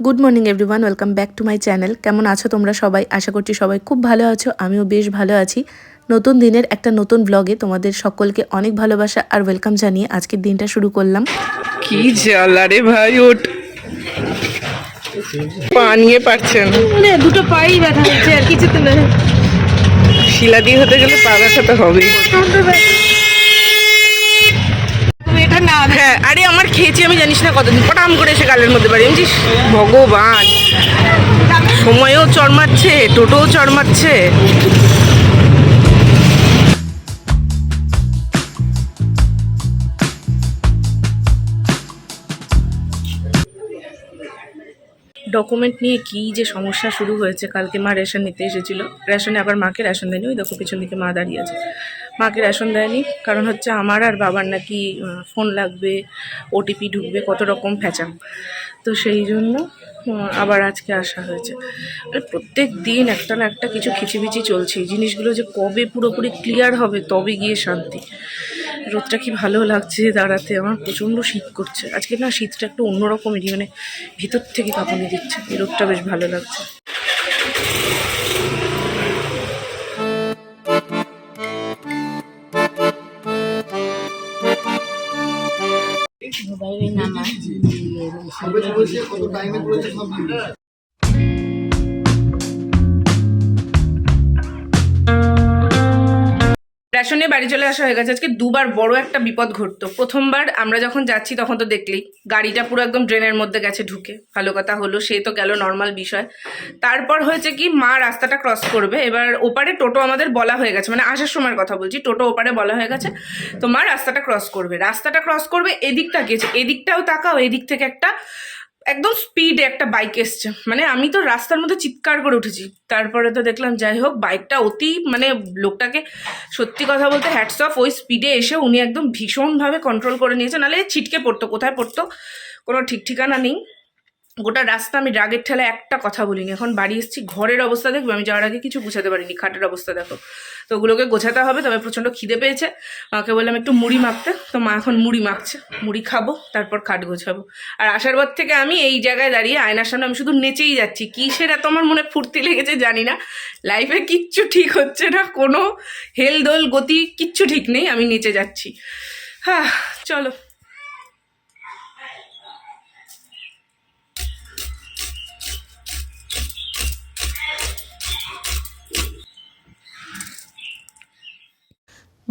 Good morning everyone, welcome back to my channel. কেমন আছো তোমরা সবাই? আশা করছি সবাই খুব ভালো আছো। আমিও বেশ ভালো আছি। নতুন দিনের একটা নতুন ব্লগে তোমাদের সকলকে অনেক ভালোবাসা আর ওয়েলকাম জানিয়ে আজকের দিনটা শুরু করলাম। কি জ্বালা রে ভাই, ওঠ পা নিয়ে পারছে না, দুটো পাই ব্যথা হচ্ছে আর কিছু তো না। শিলা দিয়ে হতে গেলে পা ব্যথা তো হবেই। এটা না, হ্যাঁ, আরে আমার খেয়েছি আমি জানিস না কতদিন, পটাম করে এসে গালের মধ্যে বাড়ি জানিস। ভগবান, সময়ও চড়মাচ্ছে, টোটোও চড়মাচ্ছে। ডকুমেন্ট নিয়ে কি যে সমস্যা শুরু হয়েছে। কালকে মা রেশন নিতে এসেছিলো, রেশনে আবার মাকে রেশন দেয়নি। ওই দেখো পিছন দিকে মা দাঁড়িয়ে আছে। মাকে রেশন দেয়নি কারণ হচ্ছে আমার আর বাবার নাকি ফোন লাগবে, ওটিপি ঢুকবে, কত রকম ফ্যাচাং। তো সেই জন্য আবার আজকে আসা হয়েছে। মানে প্রত্যেক দিন একটা না একটা কিছু খিচিবিচি চলছে। এই জিনিসগুলো যে কবে পুরোপুরি ক্লিয়ার হবে তবে গিয়ে শান্তি। রোদটা কি ভালো লাগছে দাঁড়াতে, আমার প্রচণ্ড শীত করছে আজকে। না, শীতটা একটু অন্যরকমেরই, মানে ভিতর থেকে কাঁপুনি দিচ্ছে। এই রোদটা বেশ ভালো লাগছে। রেশনে বাড়ি চলে আসা হয়ে গেছে। আজকে দুবার বড় একটা বিপদ ঘটতো। প্রথমবার আমরা যখন যাচ্ছি তখন তো দেখলেই গাড়িটা পুরো একদম ড্রেনের মধ্যে গেছে ঢুকে। ভালো কথা হলো, সে তো গেল, নর্মাল বিষয়। তারপর হয়েছে কি, মা রাস্তাটা ক্রস করবে, এবার ওপারে টোটো আমাদের বলা হয়ে গেছে, মানে আসার সময়ের কথা বলছি, টোটো ওপারে বলা হয়ে গেছে। তো মা রাস্তাটা ক্রস করবে, এদিকটা গেছে, এদিকটাও তাকাও, এদিক থেকে একটা একদম স্পিডে একটা বাইক এসছে। মানে আমি তো রাস্তার মধ্যে চিৎকার করে উঠেছি। তারপরে তো দেখলাম, যাই হোক, বাইকটা অতি, মানে লোকটাকে সত্যি কথা বলতে হ্যাটস অফ। ওই স্পিডে এসে উনি একদম ভীষণভাবে কন্ট্রোল করে নিয়েছে, নাহলে ছিটকে পড়তো। কোথায় পড়তো কোনো ঠিক ঠিকানা নেই। গোটা রাস্তা আমি রাগের ঠেলায় একটা কথা বলিনি। এখন বাড়ি এসেছি, ঘরের অবস্থা দেখবে, আমি যাওয়ার আগে কিছু গুছাতে পারিনি। খাটের অবস্থা দেখো। তো ওগুলোকে গোছাতে হবে। তবে প্রচণ্ড খিদে পেয়েছে। মাকে বললাম একটু মুড়ি মাখতে, তো মা এখন মুড়ি মাখছে। মুড়ি খাবো, তারপর খাট গোছাবো। আর আসার পর থেকে আমি এই জায়গায় দাঁড়িয়ে আয়নার সামনে আমি শুধু নেচেই যাচ্ছি। কিসের এত আমার মনে ফুর্তি লেগেছে জানি না। লাইফে কিচ্ছু ঠিক হচ্ছে না, কোনো হেলদোল গতি কিচ্ছু ঠিক নেই, আমি নেচে যাচ্ছি। হ্যাঁ, চলো।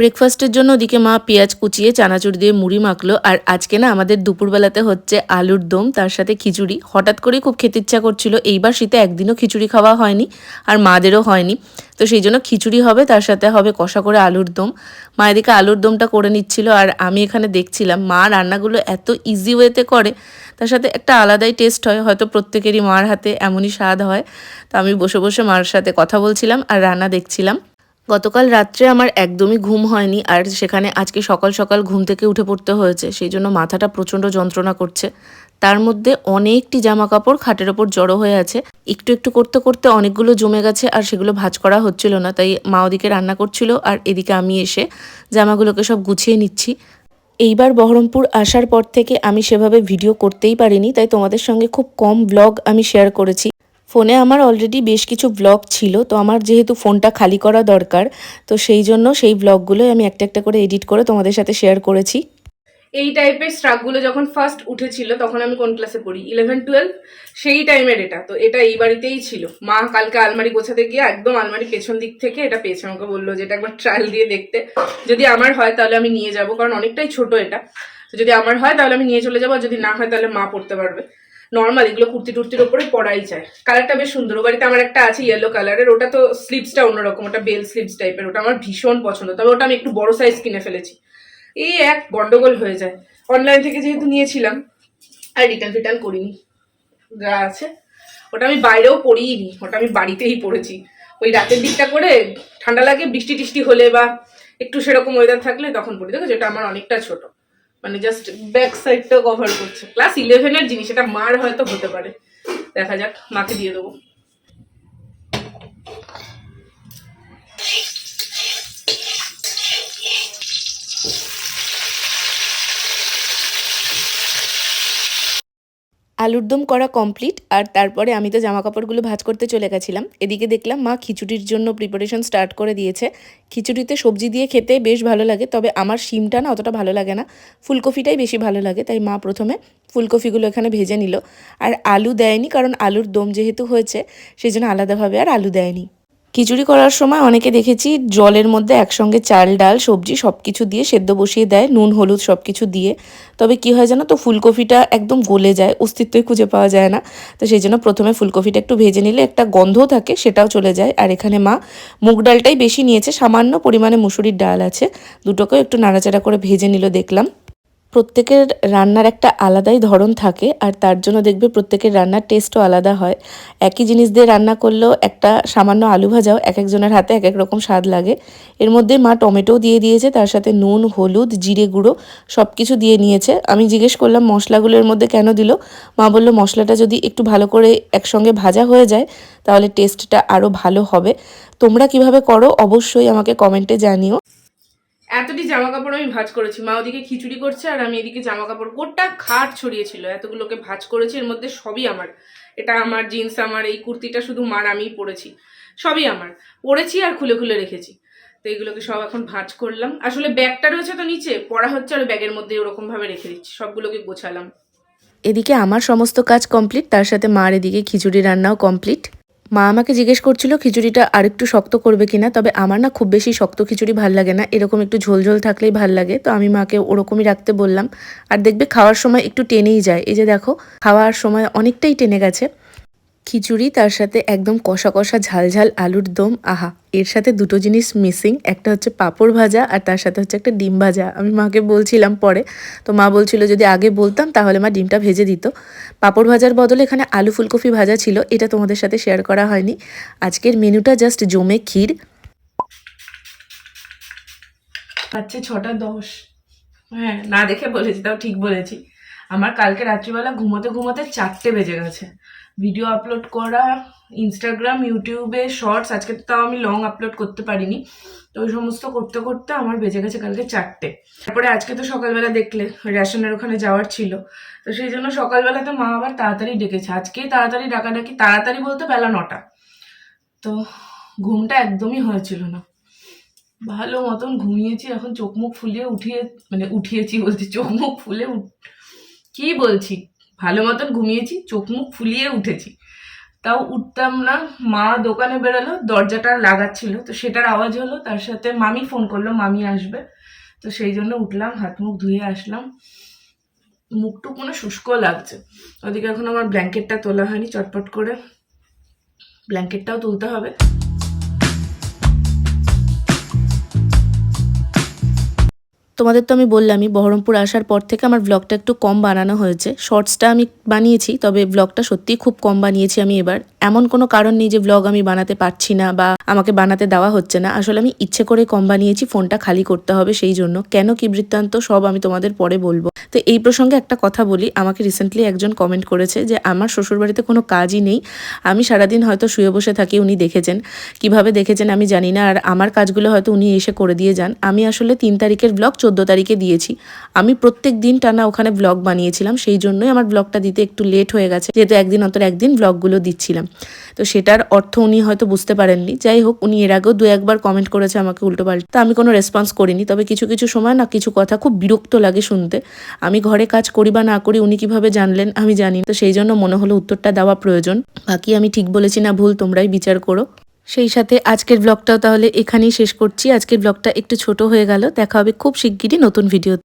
ব্রেকফাস্টের জন্য ওদিকে মা পেঁয়াজ কুচিয়ে চানাচুর দিয়ে মুড়ি মাখলো। আর আজকে না আমাদের দুপুরবেলাতে হচ্ছে আলুর দম, তার সাথে খিচুড়ি। হঠাৎ করেই খুব খেতে ইচ্ছা করছিল। এইবার শীতে একদিনও খিচুড়ি খাওয়া হয়নি, আর মাদেরও হয়নি। তো সেই জন্য খিচুড়ি হবে, তার সাথে হবে কষা করে আলুর দম। মা এদিকে আলুর দমটা করে নিচ্ছিল, আর আমি এখানে দেখছিলাম মা রান্নাগুলো এত ইজি ওয়েতে করে, তার সাথে একটা আলাদাই টেস্ট হয়। হয়তো প্রত্যেকেরই মার হাতে এমনই স্বাদ হয়। তো আমি বসে বসে মার সাথে কথা বলছিলাম আর রান্না দেখছিলাম। গতকাল রাত্রে আমার একদমই ঘুম হয়নি, আর সেখানে আজকে সকাল সকাল ঘুম থেকে উঠে পড়তে হয়েছে। সেই জন্য মাথাটা প্রচণ্ড যন্ত্রণা করছে। তার মধ্যে অনেকটি জামা কাপড় খাটের ওপর জড়ো হয়ে আছে। একটু একটু করতে করতে অনেকগুলো জমে গেছে, আর সেগুলো ভাঁজ করা হচ্ছিল না। তাই মা ওদিকে রান্না করছিল, আর এদিকে আমি এসে জামাগুলোকে সব গুছিয়ে নিচ্ছি। এইবার বহরমপুর আসার পর থেকে আমি সেভাবে ভিডিও করতেই পারিনি, তাই তোমাদের সঙ্গে খুব কম ব্লগ আমি শেয়ার করেছি। ফোনে আমার অলরেডি বেশ কিছু ব্লগ ছিল, তো আমার যেহেতু ফোনটা খালি করা দরকার, তো সেই জন্য সেই ব্লগগুলোই আমি একটা একটা করে এডিট করে তোমাদের সাথে শেয়ার করেছি। এই টাইপের স্ট্রাকগুলো যখন ফার্স্ট উঠেছিল তখন আমি কোন ক্লাসে পড়ি, 11-12, সেই টাইমের এটা। তো এটা এই বাড়িতেই ছিল। মা কালকে আলমারি গোছাতে গিয়ে একদম আলমারি পেছন দিক থেকে এটা পেয়েছে। আমাকে বললো যে এটা একবার ট্রায়াল দিয়ে দেখতে, যদি আমার হয় তাহলে আমি নিয়ে যাব, কারণ অনেকটাই ছোট এটা। তো যদি আমার হয় তাহলে আমি নিয়ে চলে যাবো, আর যদি না হয় তাহলে মা পড়তে পারবে। নর্মাল এগুলো কুর্তি টুর্তির ওপরে পরাই যায়। কালারটা বেশ সুন্দর। ও বাড়িতে আমার একটা আছে ইয়েলো কালারের, ওটা তো স্লিভসটা অন্যরকম, ওটা বেল স্লিভস টাইপের, ওটা আমার ভীষণ পছন্দ। তবে ওটা আমি একটু বড় সাইজ কিনে ফেলেছি। এই এক গন্ডগোল হয়ে যায়। অনলাইন থেকে যেহেতু নিয়েছিলাম আর রিটার্ন করিনি, যা আছে ওটা আমি বাইরেও পরিনি, ওটা আমি বাড়িতেই পরেছি। ওই রাতের দিকটা করে ঠান্ডা লাগে, বৃষ্টি টিষ্টি হলে বা একটু সেরকম ওয়েদার থাকলে তখন পরি। দেখো যেটা আমার অনেকটা ছোট, মানে জাস্ট ব্যাক সাইডটাও কভার করছে। ক্লাস 11-এর জিনিস, এটা মার হয়তো হতে পারে। দেখা যাক, মাকে দিয়ে দেবো। আলুর দম করা কমপ্লিট, আর তারপরে আমি তো জামা কাপড়গুলো ভাঁজ করতে চলে গেছিলাম। এদিকে দেখলাম মা খিচুড়ির জন্য প্রিপারেশন স্টার্ট করে দিয়েছে। খিচুড়িতে সবজি দিয়ে খেতে বেশ ভালো লাগে, তবে আমার শিমটা না অতটা ভালো লাগে না, ফুলকপিটাই বেশি ভালো লাগে। তাই মা প্রথমে ফুলকপিগুলো এখানে ভেজে নিল, আর আলু দেয়নি, কারণ আলুর দম যেহেতু হয়েছে সেই জন্য আলাদাভাবে আর আলু দেয়নি। খিচুড়ি করার সময় অনেকে দেখেছি জলের মধ্যে একসঙ্গে চাল ডাল সবজি সব কিছু দিয়ে সেদ্ধ বসিয়ে দেয়, নুন হলুদ সব কিছু দিয়ে। তবে কি হয় জানো তো, ফুলকপিটা একদম গলে যায়, অস্তিত্বই খুঁজে পাওয়া যায় না। তো সেই জন্য প্রথমে ফুলকপিটা একটু ভেজে নিলে একটা গন্ধও থাকে, সেটাও চলে যায়। আর এখানে মা মুগ ডালটাই বেশি নিয়েছে, সামান্য পরিমাণে মুসুরির ডাল আছে, দুটোকেও একটু নাড়াচাড়া করে ভেজে নিল দেখলাম। প্রত্যেকের রান্নার একটা আলাদাই ধরন থাকে, আর তার জন্য দেখবে প্রত্যেকের রান্নার টেস্টও আলাদা হয়। একই জিনিস দিয়ে রান্না করলেও একটা সামান্য আলু ভাজাও এক একজনের হাতে এক এক রকম স্বাদ লাগে। এর মধ্যে মা টমেটোও দিয়ে দিয়েছে, তার সাথে নুন হলুদ জিরে গুঁড়ো সব কিছু দিয়ে নিয়েছে। আমি জিজ্ঞেস করলাম মশলাগুলোর মধ্যে কেন দিল, মা বলল মশলাটা যদি একটু ভালো করে একসঙ্গে ভাজা হয়ে যায় তাহলে টেস্টটা আরও ভালো হবে। তোমরা কিভাবে করো অবশ্যই আমাকে কমেন্টে জানিও। এতটি জামা কাপড় আমি ভাঁজ করেছি, মা ওদিকে খিচুড়ি করছে আর আমি এদিকে জামা কাপড় গোটা খাট ছড়িয়েছিল, এতগুলোকে ভাঁজ করেছি। এর মধ্যে সবই আমার, এটা আমার জিন্স, আমার এই কুর্তিটা শুধু মার আমিই পরেছি, সবই আমার পরেছি আর খুলে খুলে রেখেছি। তো এইগুলোকে সব এখন ভাঁজ করলাম। আসলে ব্যাগটা রয়েছে তো নিচে, পড়া হচ্ছে আর ব্যাগের মধ্যে ওরকম ভাবে রেখে দিচ্ছি, সবগুলোকে গোছালাম। এদিকে আমার সমস্ত কাজ কমপ্লিট, তার সাথে মার এদিকে খিচুড়ি রান্নাও কমপ্লিট। মা আমাকে জিজ্ঞেস করছিল খিচুড়িটা আরেকটু শক্ত করবে কিনা, তবে আমার না খুব বেশি শক্ত খিচুড়ি ভাল লাগে না, এরকম একটু ঝোল ঝোল থাকলেই ভাল লাগে। তো আমি মাকে ওরকমই রাখতে বললাম। আর দেখবে খাওয়ার সময় একটু টেনেই যায়, এই যে দেখো খাওয়ার সময় অনেকটাই টেনে গেছে খিচুড়ি, তার সাথে একদম কষা কষা ঝাল ঝাল আলুর দম। আহা, এর সাথে দুটো জিনিস মিসিং, একটা হচ্ছে পাঁপড় ভাজা আর তার সাথে হচ্ছে একটা ডিম ভাজা। আমি মাকে বলছিলাম পরে, তো মা বলছিল যদি আগে বলতাম তাহলে মা ডিমটা ভেজে দিত। পাঁপড় ভাজার বদলে এখানে আলু ফুলকপি ভাজা ছিল, এটা তোমাদের সাথে শেয়ার করা হয়নি। আজকের মেনুটা জাস্ট জমে ক্ষীর। আচ্ছা 6:10, হ্যাঁ না দেখে বলেছি, তাও ঠিক বলেছি। আমার কালকে রাত্রিবেলা ঘুমোতে ঘুমোতে 4টে বেজে গেছে। ভিডিও আপলোড করা ইনস্টাগ্রাম ইউটিউবে শর্টস, আজকে তো তাও আমি লং আপলোড করতে পারিনি, তো ওই সমস্ত করতে করতে আমার বেজে গেছে কালকে 4টে। তারপরে আজকে তো সকালবেলা দেখলে রেশনের ওখানে যাওয়ার ছিল, তো সেই জন্য সকালবেলাতে মা আবার তাড়াতাড়ি ডেকেছে। আজকেই তাড়াতাড়ি ডাকাডাকি, তাড়াতাড়ি বলতে বেলা 9টা। তো ঘুমটা একদমই হয়েছিল না, ভালো মতন ঘুমিয়েছি। এখন চোখ মুখ ফুলিয়ে উঠিয়েছি বলছি, চোখ মুখ ফুলে কি বলছি, ভালো মতন ঘুমিয়েছি, চোখ মুখ ফুলিয়ে উঠেছি, তাও উঠতাম না। মা দোকানে বেরোলো, দরজাটা লাগাচ্ছিল, তো সেটার আওয়াজ হলো, তার সাথে মামি ফোন করলো মামি আসবে, তো সেই জন্য উঠলাম, হাত মুখ ধুয়ে আসলাম। মুখটুক মনে শুষ্ক লাগছে। ওদিকে এখন আমার ব্ল্যাঙ্কেটটা তোলা হয়নি, চটপট করে ব্ল্যাঙ্কেটটাও তুলতে হবে। তোমাদের তো আমি বললামই বহরমপুর আসার পর থেকে আমার ব্লগটা একটু কম বানানো হয়েছে। শর্টসটা আমি বানিয়েছি, তবে ব্লগটা সত্যিই খুব কম বানিয়েছি আমি এবার। এমন কোনো কারণ নেই যে ব্লগ আমি বানাতে পারছি না বা আমাকে বানাতে দেওয়া হচ্ছে না, আসলে আমি ইচ্ছে করে কম বানিয়েছি, ফোনটা খালি করতে হবে সেই জন্য। কেন কি বৃত্তান্ত সব আমি তোমাদের পরে বলবো। তো এই প্রসঙ্গে একটা কথা বলি, আমাকে রিসেন্টলি একজন কমেন্ট করেছে যে আমার শ্বশুরবাড়িতে কোনো কাজই নেই, আমি সারাদিন হয়তো শুয়ে বসে থাকি। উনি দেখেছেন, কিভাবে দেখেছেন আমি জানি না, আর আমার কাজগুলো হয়তো উনি এসে করে দিয়ে যান। আমি আসলে 3 তারিখের ব্লগ 14 তারিখে দিয়েছি। আমি প্রত্যেক দিন টানা ওখানে ব্লগ বানিয়েছিলাম, সেই জন্যই আমার ব্লগটা দিতে একটু লেট হয়ে গেছে, যেহেতু একদিন অন্তর একদিন ব্লগগুলো দিচ্ছিলাম। তো সেটার অর্থ উনি হয়তো বুঝতে পারেননি। যাই হোক, উনি এর আগেও 2-1বার কমেন্ট করেছে আমাকে উল্টোপাল্টা, তা আমি কোনো রেসপন্স করিনি। তবে কিছু কিছু সময় না কিছু কথা খুব বিরক্ত লাগে শুনতে। আমি ঘরে কাজ করি বা না করি উনি কিভাবে জানলেন আমি জানি, তো সেই জন্য মনে হলো উত্তরটা দেওয়া প্রয়োজন। বাকি আমি ঠিক বলেছি না ভুল তোমরাই বিচার করো। সেই সাথে আজকের ব্লগটাও তাহলে এখানেই শেষ করছি। আজকের ব্লগটা একটু ছোট হয়ে গেল, দেখা হবে খুব শিগগিরই নতুন ভিডিও।